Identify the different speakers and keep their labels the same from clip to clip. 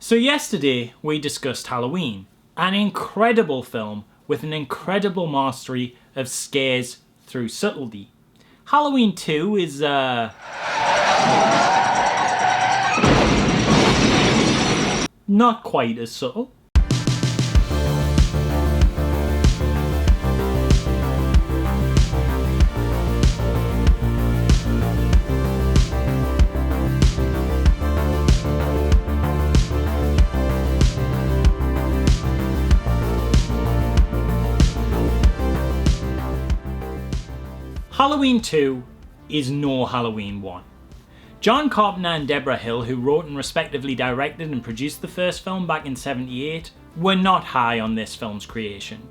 Speaker 1: So yesterday we discussed Halloween, an incredible film with an incredible mastery of scares through subtlety. Halloween 2 is not quite as subtle. Halloween 2 is no Halloween 1. John Carpenter and Deborah Hill, who wrote and respectively directed and produced the first film back in '78, were not high on this film's creation.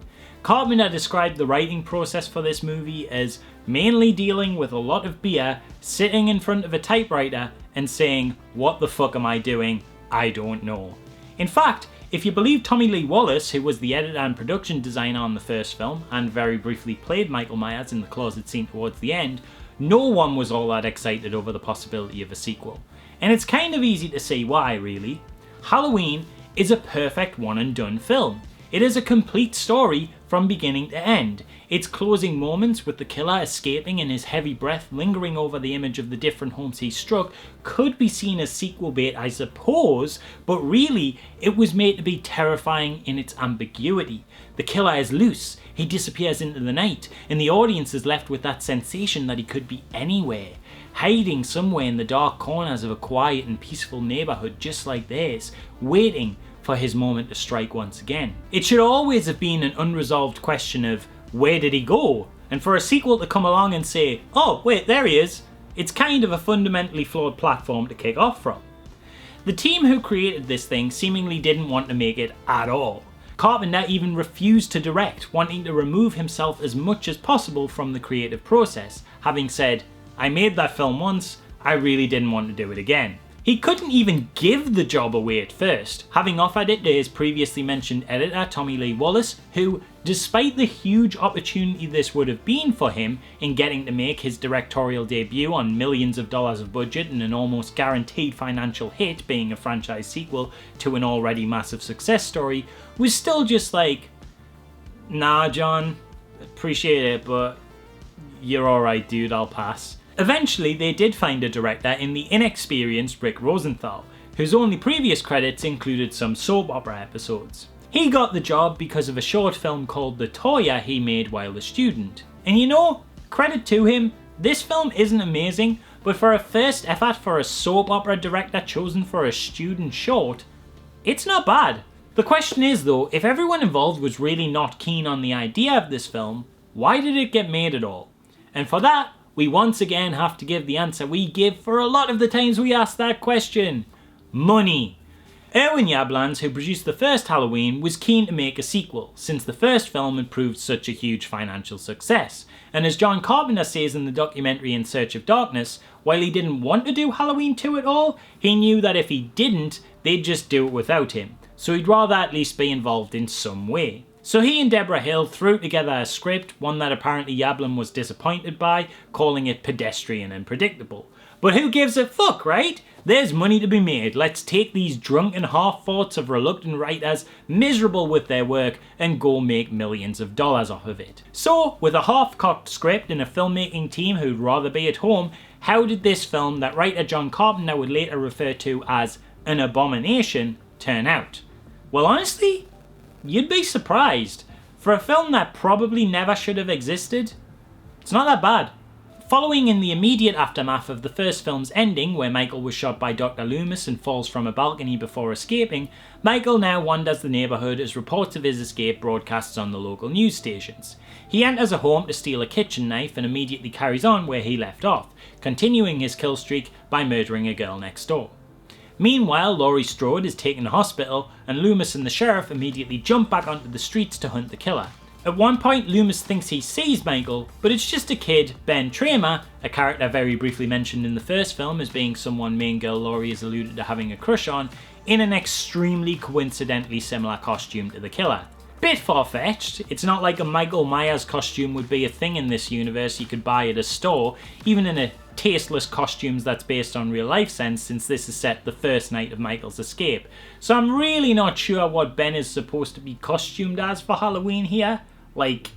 Speaker 1: Carpenter described the writing process for this movie as mainly dealing with a lot of beer, sitting in front of a typewriter and saying, "What the fuck am I doing? I don't know." In fact, if you believe Tommy Lee Wallace, who was the editor and production designer on the first film, and very briefly played Michael Myers in the closet scene towards the end, no one was all that excited over the possibility of a sequel. And it's kind of easy to see why, really. Halloween is a perfect one and done film. It is a complete story from beginning to end. Its closing moments, with the killer escaping and his heavy breath lingering over the image of the different homes he struck, could be seen as sequel bait, I suppose, but really it was made to be terrifying in its ambiguity. The killer is loose, he disappears into the night, and the audience is left with that sensation that he could be anywhere, hiding somewhere in the dark corners of a quiet and peaceful neighbourhood just like theirs, waiting for his moment to strike once again. It should always have been an unresolved question of, where did he go? And for a sequel to come along and say, oh wait, there he is, it's kind of a fundamentally flawed platform to kick off from. The team who created this thing seemingly didn't want to make it at all. Carpenter even refused to direct, wanting to remove himself as much as possible from the creative process, having said, I made that film once, I really didn't want to do it again. He couldn't even give the job away at first, having offered it to his previously mentioned editor Tommy Lee Wallace, who, despite the huge opportunity this would have been for him in getting to make his directorial debut on millions of dollars of budget and an almost guaranteed financial hit being a franchise sequel to an already massive success story, was still just like, nah John, appreciate it, but you're alright dude, I'll pass. Eventually, they did find a director in the inexperienced Rick Rosenthal, whose only previous credits included some soap opera episodes. He got the job because of a short film called The Toya he made while a student. And you know, credit to him, this film isn't amazing, but for a first effort for a soap opera director chosen for a student short, it's not bad. The question is though, if everyone involved was really not keen on the idea of this film, why did it get made at all? And for that, we once again have to give the answer we give for a lot of the times we ask that question. Money. Irwin Yablans, who produced the first Halloween, was keen to make a sequel, since the first film had proved such a huge financial success. And as John Carpenter says in the documentary In Search of Darkness, while he didn't want to do Halloween 2 at all, he knew that if he didn't, they'd just do it without him. So he'd rather at least be involved in some way. So he and Deborah Hill threw together a script, one that apparently Yablans was disappointed by, calling it pedestrian and predictable. But who gives a fuck, right? There's money to be made. Let's take these drunken half-thoughts of reluctant writers, miserable with their work, and go make millions of dollars off of it. So, with a half-cocked script and a filmmaking team who'd rather be at home, how did this film that writer John Carpenter would later refer to as an abomination turn out? Well, honestly, you'd be surprised. For a film that probably never should have existed, it's not that bad. Following in the immediate aftermath of the first film's ending, where Michael was shot by Dr. Loomis and falls from a balcony before escaping, Michael now wanders the neighbourhood as reports of his escape broadcasts on the local news stations. He enters a home to steal a kitchen knife and immediately carries on where he left off, continuing his kill streak by murdering a girl next door. Meanwhile, Laurie Strode is taken to hospital, and Loomis and the sheriff immediately jump back onto the streets to hunt the killer. At one point, Loomis thinks he sees Michael, but it's just a kid, Ben Tramer, a character very briefly mentioned in the first film as being someone main girl Laurie is alluded to having a crush on, in an extremely coincidentally similar costume to the killer. Bit far-fetched. It's not like a Michael Myers costume would be a thing in this universe you could buy at a store, even in a tasteless costumes that's based on real life sense, since this is set the first night of Michael's escape. So I'm really not sure what Ben is supposed to be costumed as for Halloween here. Like,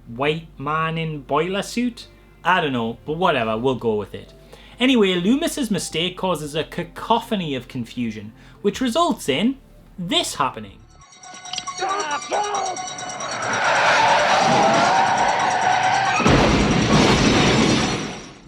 Speaker 1: white man in boiler suit? I don't know, but whatever, we'll go with it. Anyway, Loomis's mistake causes a cacophony of confusion, which results in this happening.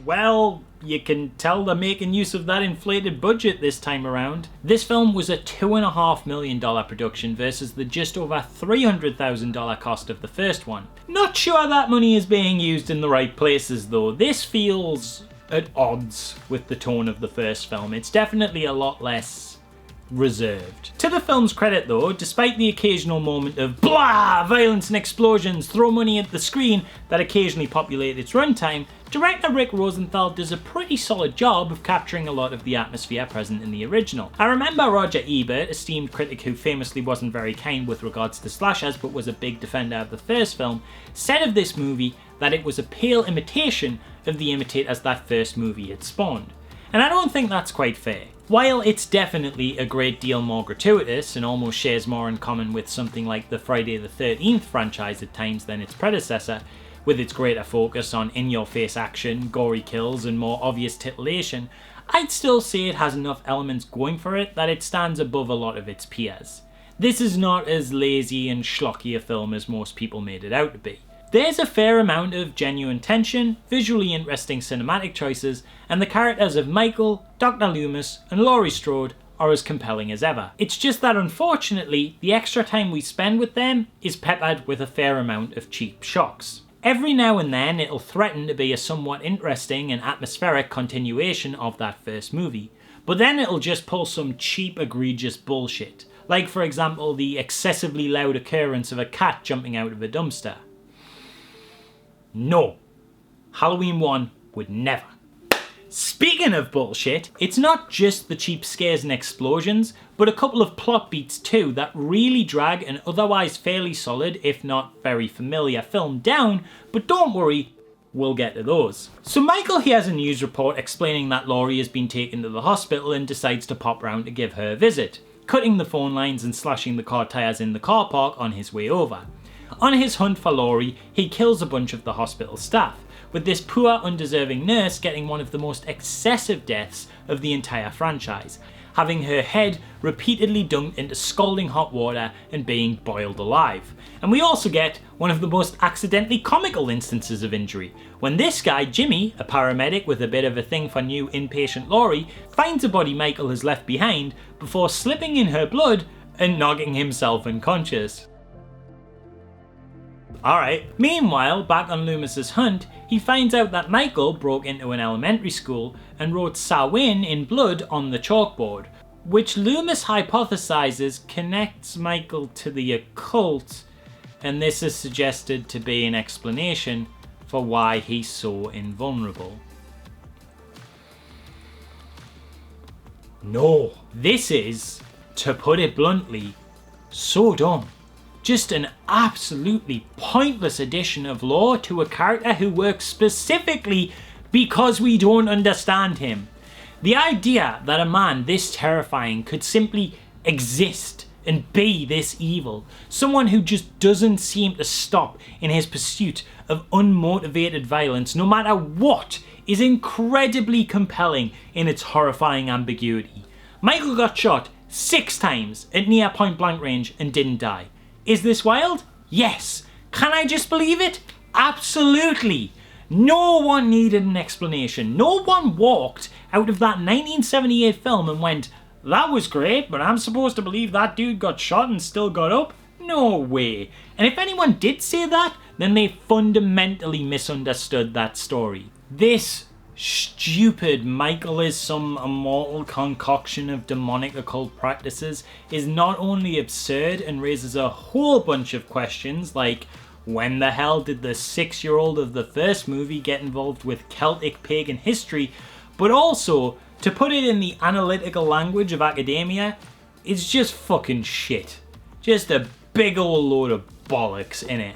Speaker 1: Well, you can tell they're making use of that inflated budget this time around. This film was a $2.5 million production versus the just over $300,000 cost of the first one. Not sure that money is being used in the right places though. This feels at odds with the tone of the first film. It's definitely a lot less reserved. To the film's credit though, despite the occasional moment of blah, violence and explosions, throw money at the screen that occasionally populate its runtime, director Rick Rosenthal does a pretty solid job of capturing a lot of the atmosphere present in the original. I remember Roger Ebert, esteemed critic who famously wasn't very kind with regards to slashers but was a big defender of the first film, said of this movie that it was a pale imitation of the imitators that first movie had spawned. And I don't think that's quite fair. While it's definitely a great deal more gratuitous and almost shares more in common with something like the Friday the 13th franchise at times than its predecessor, with its greater focus on in-your-face action, gory kills and more obvious titillation, I'd still say it has enough elements going for it that it stands above a lot of its peers. This is not as lazy and schlocky a film as most people made it out to be. There's a fair amount of genuine tension, visually interesting cinematic choices, and the characters of Michael, Dr. Loomis, and Laurie Strode are as compelling as ever. It's just that unfortunately, the extra time we spend with them is peppered with a fair amount of cheap shocks. Every now and then it'll threaten to be a somewhat interesting and atmospheric continuation of that first movie, but then it'll just pull some cheap, egregious bullshit, like for example the excessively loud occurrence of a cat jumping out of a dumpster. No, Halloween 1 would never. Speaking of bullshit, it's not just the cheap scares and explosions, but a couple of plot beats too that really drag an otherwise fairly solid, if not very familiar film down, but don't worry, we'll get to those. So Michael hears a news report explaining that Laurie has been taken to the hospital and decides to pop round to give her a visit, cutting the phone lines and slashing the car tyres in the car park on his way over. On his hunt for Laurie, he kills a bunch of the hospital staff, with this poor, undeserving nurse getting one of the most excessive deaths of the entire franchise, having her head repeatedly dunked into scalding hot water and being boiled alive. And we also get one of the most accidentally comical instances of injury, when this guy, Jimmy, a paramedic with a bit of a thing for new inpatient Laurie, finds a body Michael has left behind before slipping in her blood and knocking himself unconscious. Alright, meanwhile, back on Loomis's hunt, he finds out that Michael broke into an elementary school and wrote Samhain in blood on the chalkboard, which Loomis hypothesizes connects Michael to the occult, and this is suggested to be an explanation for why he's so invulnerable. No, this is, to put it bluntly, so dumb. Just an absolutely pointless addition of lore to a character who works specifically because we don't understand him. The idea that a man this terrifying could simply exist and be this evil, someone who just doesn't seem to stop in his pursuit of unmotivated violence no matter what, is incredibly compelling in its horrifying ambiguity. Michael got shot 6 times at near point blank range and didn't die. Is this wild? Yes. Can I just believe it? Absolutely. No one needed an explanation. No one walked out of that 1978 film and went, that was great, but I'm supposed to believe that dude got shot and still got up? No way. And if anyone did say that, then they fundamentally misunderstood that story. This stupid Michael is some immortal concoction of demonic occult practices is not only absurd and raises a whole bunch of questions like, when the hell did the 6-year-old of the first movie get involved with Celtic pagan history, but also, to put it in the analytical language of academia, it's just fucking shit. Just a big ol' load of bollocks in it.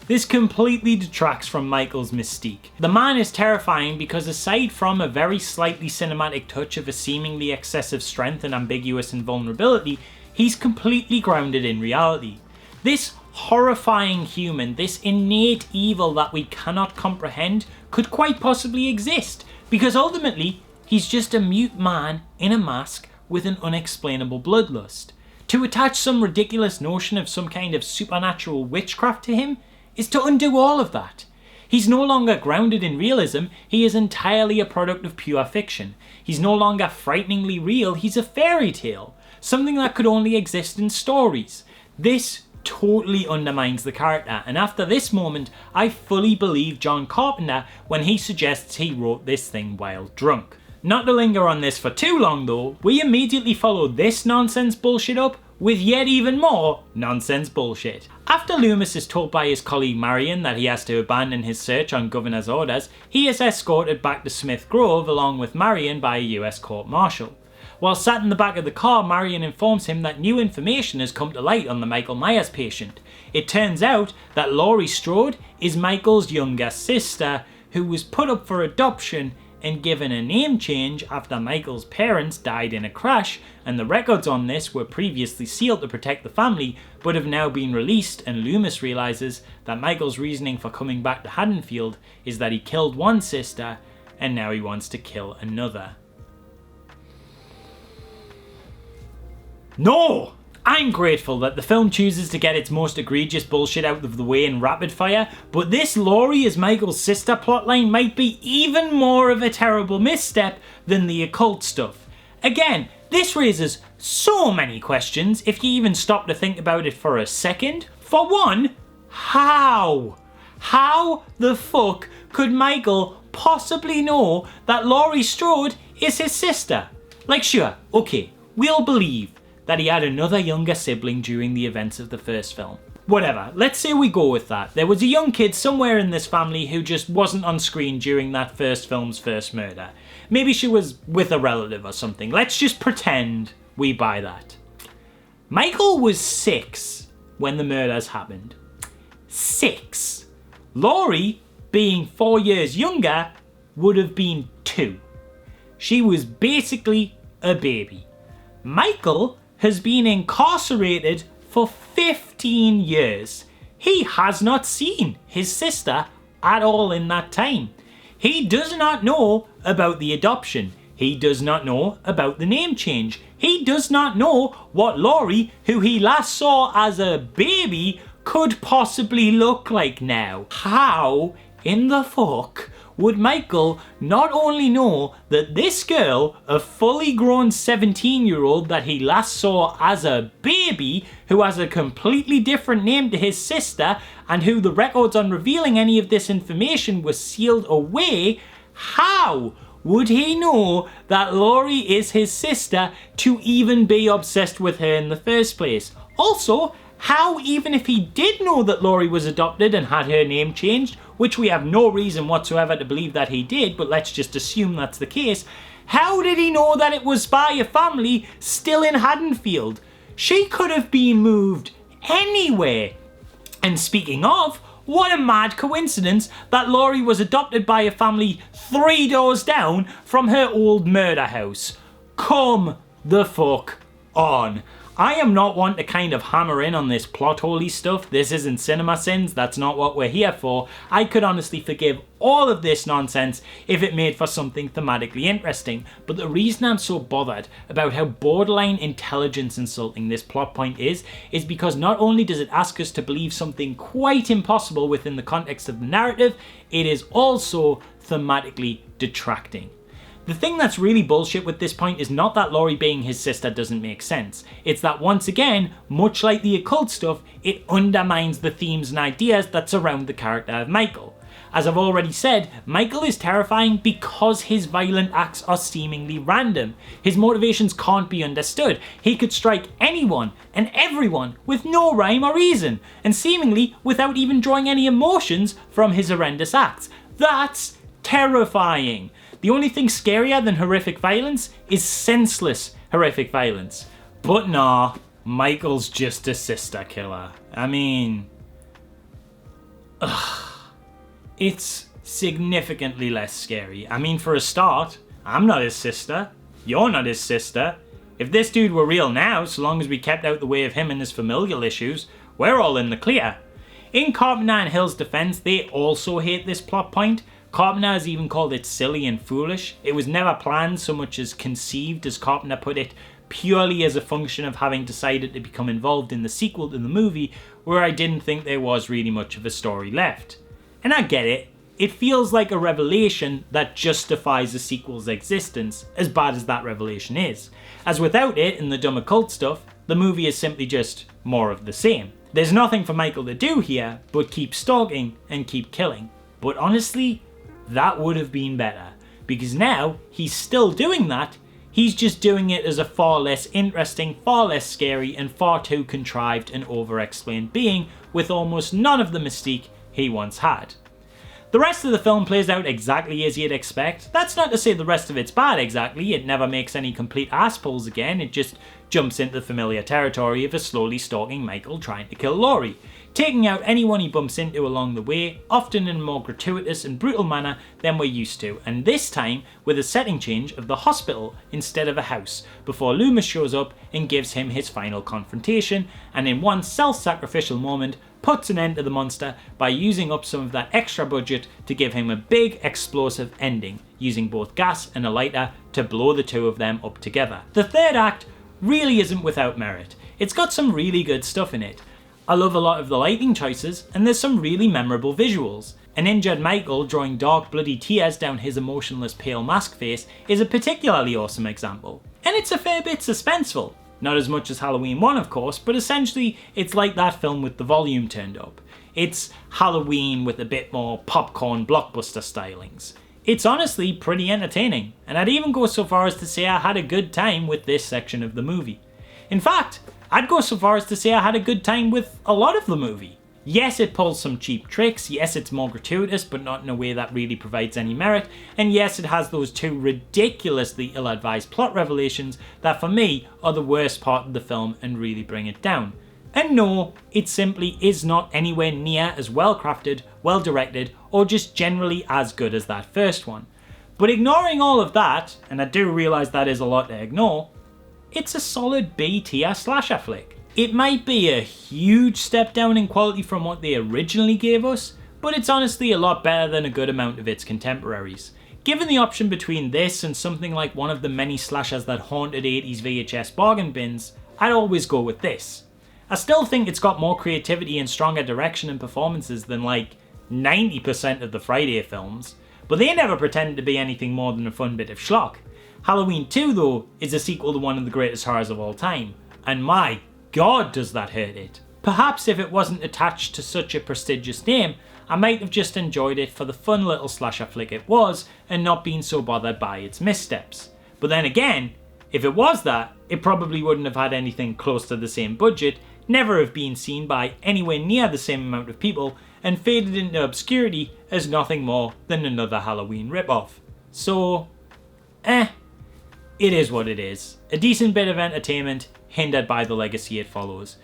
Speaker 1: This completely detracts from Michael's mystique. The man is terrifying because aside from a very slightly cinematic touch of a seemingly excessive strength and ambiguous invulnerability, he's completely grounded in reality. This horrifying human, this innate evil that we cannot comprehend, could quite possibly exist, because ultimately, he's just a mute man in a mask with an unexplainable bloodlust. To attach some ridiculous notion of some kind of supernatural witchcraft to him is to undo all of that. He's no longer grounded in realism, he is entirely a product of pure fiction. He's no longer frighteningly real, he's a fairy tale, something that could only exist in stories. This totally undermines the character, and after this moment, I fully believe John Carpenter when he suggests he wrote this thing while drunk. Not to linger on this for too long though, we immediately follow this nonsense bullshit up with yet even more nonsense bullshit. After Loomis is told by his colleague Marion that he has to abandon his search on Governor's orders, he is escorted back to Smith Grove along with Marion by a US court-martial. While sat in the back of the car, Marion informs him that new information has come to light on the Michael Myers patient. It turns out that Laurie Strode is Michael's younger sister, who was put up for adoption and given a name change after Michael's parents died in a crash, and the records on this were previously sealed to protect the family but have now been released, and Loomis realizes that Michael's reasoning for coming back to Haddonfield is that he killed one sister and now he wants to kill another. No! I'm grateful that the film chooses to get its most egregious bullshit out of the way in rapid fire, but this Laurie as Michael's sister plotline might be even more of a terrible misstep than the occult stuff. Again, this raises so many questions if you even stop to think about it for a second. For one, how? How the fuck could Michael possibly know that Laurie Strode is his sister? Like, sure, okay, we'll believe that he had another younger sibling during the events of the first film. Whatever, let's say we go with that. There was a young kid somewhere in this family who just wasn't on screen during that first film's first murder. Maybe she was with a relative or something. Let's just pretend we buy that. Michael was 6 when the murders happened. 6. Laurie, being 4 years younger, would have been 2. She was basically a baby. Michael has been incarcerated for 15 years. He has not seen his sister at all in that time. He does not know about the adoption. He does not know about the name change. He does not know what Laurie, who he last saw as a baby, could possibly look like now. How in the fuck would Michael not only know that this girl, a fully grown 17-year-old that he last saw as a baby, who has a completely different name to his sister, and who the records on revealing any of this information were sealed away, how would he know that Laurie is his sister to even be obsessed with her in the first place? Also, how, even if he did know that Laurie was adopted and had her name changed, which we have no reason whatsoever to believe that he did, but let's just assume that's the case, how did he know that it was by a family still in Haddonfield? She could have been moved anywhere. And speaking of, what a mad coincidence that Laurie was adopted by a family 3 doors down from her old murder house. Come the fuck on. I am not one to kind of hammer in on this plot holy stuff. This isn't Cinema Sins, that's not what we're here for. I could honestly forgive all of this nonsense if it made for something thematically interesting, but the reason I'm so bothered about how borderline intelligence insulting this plot point is because not only does it ask us to believe something quite impossible within the context of the narrative, it is also thematically detracting. The thing that's really bullshit with this point is not that Laurie being his sister doesn't make sense. It's that once again, much like the occult stuff, it undermines the themes and ideas that surround the character of Michael. As I've already said, Michael is terrifying because his violent acts are seemingly random. His motivations can't be understood. He could strike anyone and everyone with no rhyme or reason, and seemingly without even drawing any emotions from his horrendous acts. That's terrifying. The only thing scarier than horrific violence is senseless horrific violence. But nah, Michael's just a sister killer. I mean, it's significantly less scary. I mean, for a start, I'm not his sister. You're not his sister. If this dude were real now, so long as we kept out the way of him and his familial issues, we're all in the clear. In Carpenter and Hill's defense, they also hate this plot point. Carpenter has even called it silly and foolish. It was never planned so much as conceived, as Carpenter put it, purely as a function of having decided to become involved in the sequel to the movie, where I didn't think there was really much of a story left. And I get it. It feels like a revelation that justifies a sequel's existence, as bad as that revelation is. As without it and the dumb occult stuff, the movie is simply just more of the same. There's nothing for Michael to do here but keep stalking and keep killing. But honestly, that would have been better, because now he's still doing that, he's just doing it as a far less interesting, far less scary, and far too contrived and over-explained being with almost none of the mystique he once had. The rest of the film plays out exactly as you'd expect. That's not to say the rest of it's bad exactly, it never makes any complete asspulls again, it just jumps into the familiar territory of a slowly stalking Michael trying to kill Laurie, taking out anyone he bumps into along the way, often in a more gratuitous and brutal manner than we're used to, and this time with a setting change of the hospital instead of a house, before Loomis shows up and gives him his final confrontation, and in one self-sacrificial moment puts an end to the monster by using up some of that extra budget to give him a big explosive ending, using both gas and a lighter to blow the two of them up together. The third act really isn't without merit. It's got some really good stuff in it. I love a lot of the lighting choices, and there's some really memorable visuals. An injured Michael drawing dark bloody tears down his emotionless pale mask face is a particularly awesome example. And it's a fair bit suspenseful. Not as much as Halloween 1 of course, but essentially it's like that film with the volume turned up. It's Halloween with a bit more popcorn blockbuster stylings. It's honestly pretty entertaining, and I'd even go so far as to say I had a good time with this section of the movie. In fact, I'd go so far as to say I had a good time with a lot of the movie. Yes, it pulls some cheap tricks, yes it's more gratuitous but not in a way that really provides any merit, and yes it has those two ridiculously ill-advised plot revelations that for me are the worst part of the film and really bring it down. And no, it simply is not anywhere near as well crafted, well directed, or just generally as good as that first one. But ignoring all of that, and I do realise that is a lot to ignore, it's a solid B tier slasher flick. It might be a huge step down in quality from what they originally gave us, but it's honestly a lot better than a good amount of its contemporaries. Given the option between this and something like one of the many slashers that haunted 80s VHS bargain bins, I'd always go with this. I still think it's got more creativity and stronger direction and performances than like 90% of the Friday films, but they never pretended to be anything more than a fun bit of schlock. Halloween 2 though is a sequel to one of the greatest horrors of all time, and my God does that hurt it. Perhaps if it wasn't attached to such a prestigious name, I might have just enjoyed it for the fun little slasher flick it was and not been so bothered by its missteps. But then again, if it was that, it probably wouldn't have had anything close to the same budget, never have been seen by anywhere near the same amount of people, and faded into obscurity as nothing more than another Halloween ripoff. So, it is what it is. A decent bit of entertainment, hindered by the legacy it follows.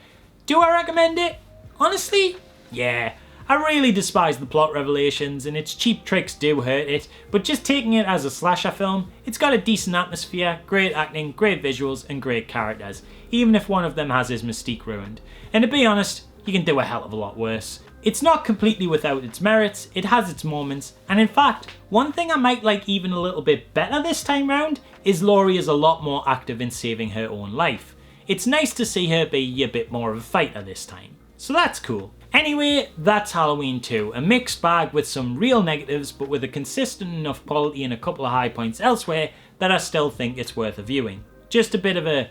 Speaker 1: Do I recommend it? Honestly, yeah. I really despise the plot revelations and its cheap tricks do hurt it, but just taking it as a slasher film, it's got a decent atmosphere, great acting, great visuals and great characters, even if one of them has his mystique ruined. And to be honest, you can do a hell of a lot worse. It's not completely without its merits, it has its moments, and in fact, one thing I might like even a little bit better this time round is Laurie is a lot more active in saving her own life. It's nice to see her be a bit more of a fighter this time, so that's cool. Anyway, that's Halloween 2, a mixed bag with some real negatives but with a consistent enough quality and a couple of high points elsewhere that I still think it's worth a viewing. Just a bit of a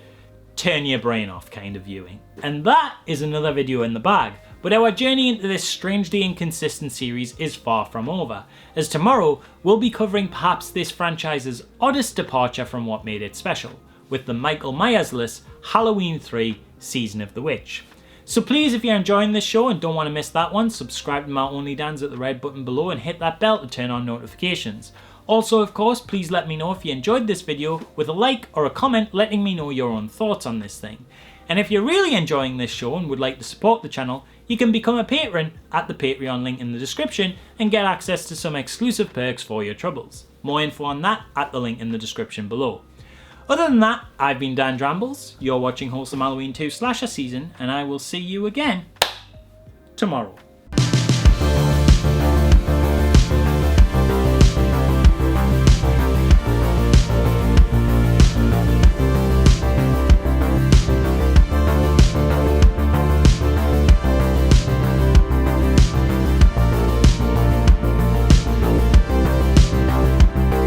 Speaker 1: turn your brain off kind of viewing. And that is another video in the bag, but our journey into this strangely inconsistent series is far from over, as tomorrow we'll be covering perhaps this franchise's oddest departure from what made it special, with the Michael Myers-less Halloween 3 Season of the Witch. So please, if you're enjoying this show and don't want to miss that one, subscribe to my Only Dans at the red button below and hit that bell to turn on notifications. Also, of course, please let me know if you enjoyed this video with a like or a comment letting me know your own thoughts on this thing. And if you're really enjoying this show and would like to support the channel, you can become a patron at the Patreon link in the description and get access to some exclusive perks for your troubles. More info on that at the link in the description below. Other than that, I've been Dan Drambles, you're watching Wholesome Halloween 2 Slasher Season, and I will see you again tomorrow.